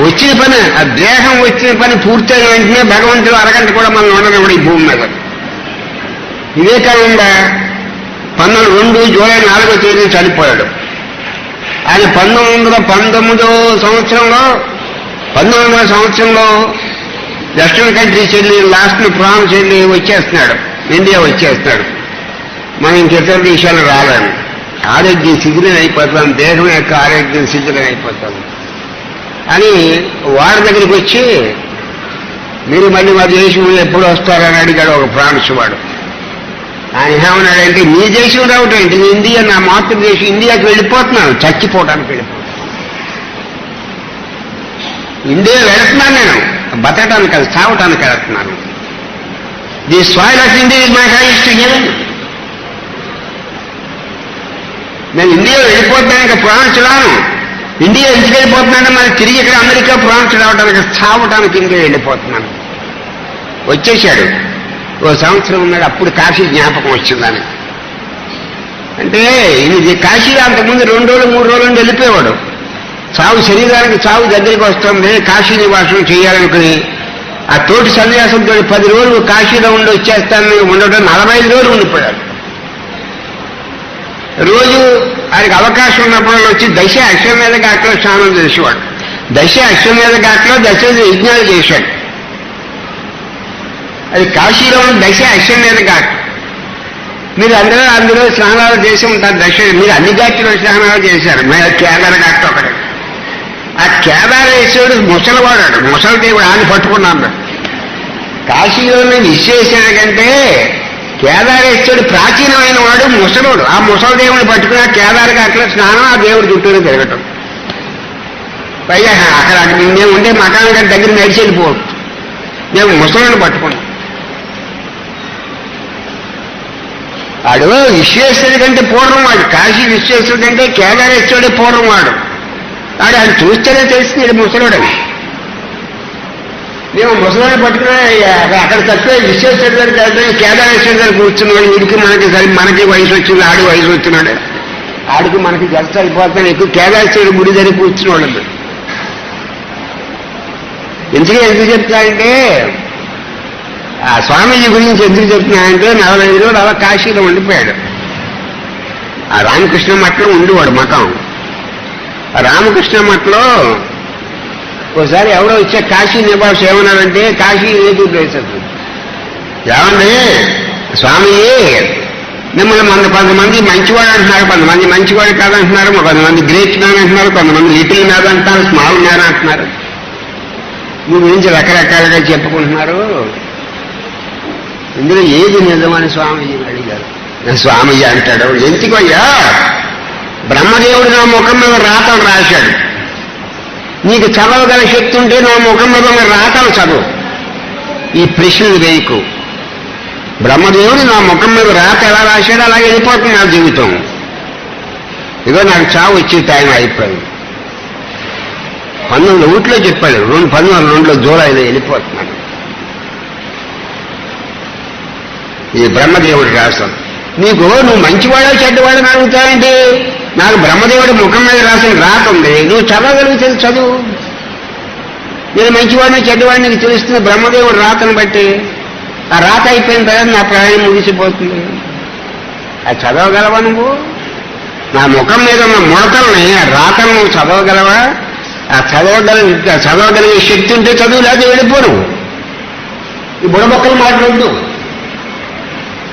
వచ్చిన పని, ఆ దేహం వచ్చిన పని పూర్తయిన వెంటనే భగవంతుడు అరగంట కూడా మనం ఉండనివ్వడు ఈ భూమి మీద. వివేకానంద 2 జూలై 4వ తేదీ చనిపోయాడు. ఆయన 1919 సంవత్సరంలో వెస్టర్న్ కంట్రీస్ వెళ్ళి లాస్ట్ ఫ్రాన్స్ వెళ్ళి వచ్చేస్తున్నాడు, ఇండియా వచ్చేస్తున్నాడు. మనం ఇంకెతర దేశాలు రాలేము. ఆరోగ్యం శిథిలం అయిపోతాం, దేహం యొక్క ఆరోగ్యం శిథిలం అయిపోతాం అని వాడి దగ్గరికి వచ్చి, మీరు మళ్ళీ మా దేశం ఎప్పుడు వస్తారని అడిగాడు ఒక ఫ్రాన్స్ వాడు. ఆయన ఏమన్నాడంటే, మీ దేశం రావటం ఏంటి, ఇండియా నా మాతృదేశం, ఇండియాకి వెళ్ళిపోతున్నాను, చచ్చిపోవటానికి వెళ్ళిపోతాను. ఇండియా వెళుతున్నాను, నేను బతకటానికి అది చావటానికి వెళుతున్నాను. The soil of India is my highest heaven. నేను ఇండియా వెళ్ళిపోతున్నాను, ఇంకా ఫ్రాన్స్ రాను. ఇండియా ఎందుకు వెళ్ళిపోతున్నాను, మరి తిరిగి ఇక్కడ అమెరికా ఫ్రాన్స్ రావడానికి చావటానికి ఇండియా వెళ్ళిపోతున్నాను. వచ్చేశాడు. 1 సంవత్సరం ఉన్నాడు. అప్పుడు కాశీ జ్ఞాపకం వచ్చిందని. అంటే ఇది కాశీ అంతకుముందు 2 రోజులు 3 రోజులు నుండి వెళ్ళిపోయేవాడు. శరీరానికి చావు దగ్గరికి వస్తుంది, కాశీ నివాసం చేయాలనుకుని ఆ తోటి సన్యాసంతో 10 రోజులు కాశీలో ఉండి వచ్చేస్తానని ఉండడం 45 రోజులు ఉండిపోయాడు. రోజు ఆయనకు అవకాశం ఉన్నప్పుడు వచ్చి దశ అశ్వమేధ ఘాట్లో స్నానం చేసేవాడు. దశ అశ్వమేధ ఘాట్లో యజ్ఞాలు చేశాడు. అది కాశీలో ఉన్న దశ అశ్వమేధ ఘాట్. మీరు అందులో స్నానాలు చేసి ఉంటారు. మీరు అన్ని ఘాట్లో స్నానాలు చేశారు. కేదార ఘాట్ ఒకటి. ఆ కేదారేశ్వరుడు ముసలివాడాడు, ముసలి దేవుడు. ఆయన పట్టుకున్నాను. కాశీలోని విశ్వేశ్వరుడు కంటే కేదారేశ్వరుడు ప్రాచీనమైన వాడు, ముసలుడు. ఆ ముసలి దేవుడిని పట్టుకుని కేదార ఘాట్లో స్నానం, ఆ దేవుడి చుట్టూరు తిరగటం. పైగా అక్కడ మేము ఉండే మకాన్ గారి దగ్గర నడిచి వెళ్ళిపోవచ్చు. మేము ముసలిని పట్టుకున్నాం. వాడు విశ్వేశ్వరుడి కంటే పూర్వం వాడు. కాశీ విశ్వేశ్వరుడు కంటే కేదారేశ్వరుడే పూర్వం వాడు. వాడు ఆయన చూస్తేనే తెలిసింది ముసలుడని. మేము ముసలిని పట్టుకుని అక్కడ తక్కువ విశ్వేశ్వరుడు గారికి వెళ్తాను, కేదారేశ్వరుడు గారు కూర్చున్నాడు. వీడికి మనకి వయసు వచ్చింది, ఆడి వయసు వచ్చినాడు. ఆడికి మనకి జల సరిపోతాను. ఎక్కువ కేదారేశ్వరుడు గుడి దగ్గర కూర్చున్నాడు. ఎందుకు చెప్తానంటే, ఆ స్వామీజీ గురించి ఎందుకు చెప్తున్నానంటే 45 రోజులు అలా కాశీలో ఉండిపోయాడు. ఆ రామకృష్ణ మఠంలో ఉండేవాడు మఠం. ఆ రామకృష్ణ మఠంలో ఒకసారి ఎవరో వచ్చే కాశీ నివాసం ఏమన్నారంటే, కాశీ నేటివ్ ప్లేస్ అవుతుంది. ఏమండి స్వామీజీ, మిమ్మల్ని కొంతమంది మంచివాడు అంటున్నారు, కొంతమంది మంచివాడు కాదంటున్నారు, కొంతమంది గ్రేట్ మ్యాన్ అంటున్నారు, కొంతమంది లిటిల్ మ్యాన్ అంటున్నారు, స్మాల్ మ్యాన్ అంటున్నారు. మీ గురించి రకరకాలుగా చెప్పుకుంటున్నారు. ఇందులో ఏది నిజమని స్వామీజీ అడిగారు. స్వామీజీ అంటాడు, ఎందుకయ్యా, బ్రహ్మదేవుడు నా ముఖం మీద రాతలు రాశాడు. నీకు చదవగల శక్తి ఉంటే నా ముఖం మీద రాతలు చదువు. ఈ ప్రశ్నలు వేయకు. బ్రహ్మదేవుడు నా ముఖం మీద రాత ఎలా రాశాడు అలాగే వెళ్ళిపోతుంది నా జీవితం. ఇదో నాకు చావు వచ్చే టైం అయిపోయింది. 1901లో చెప్పాడు. 1902లో జూలైలో వెళ్ళిపోతున్నాడు. ఈ బ్రహ్మదేవుడు రాశాడు. నువ్వు మంచివాడో చెడ్డవాడని అడుగుతావంటే, నాకు బ్రహ్మదేవుడి ముఖం మీద రాసిన రాత ఉంది, నువ్వు చదవగలిగితే చదువు. నేను మంచివాడిని చెడ్డవాడిని నీకు తెలుస్తుంది బ్రహ్మదేవుడు రాతను బట్టి. ఆ రాత అయిపోయిన తర్వాత నా ప్రాణం ముగిసిపోతుంది. అది చదవగలవా నువ్వు? నా ముఖం మీద ఉన్న ముడతల్ని, ఆ రాతను నువ్వు చదవగలవా? ఆ చదవగలిగే శక్తి ఉంటే చదువు, లేదా వెళ్ళిపోను. ఈ బుడబొక్కలు మాట్లాడద్దు.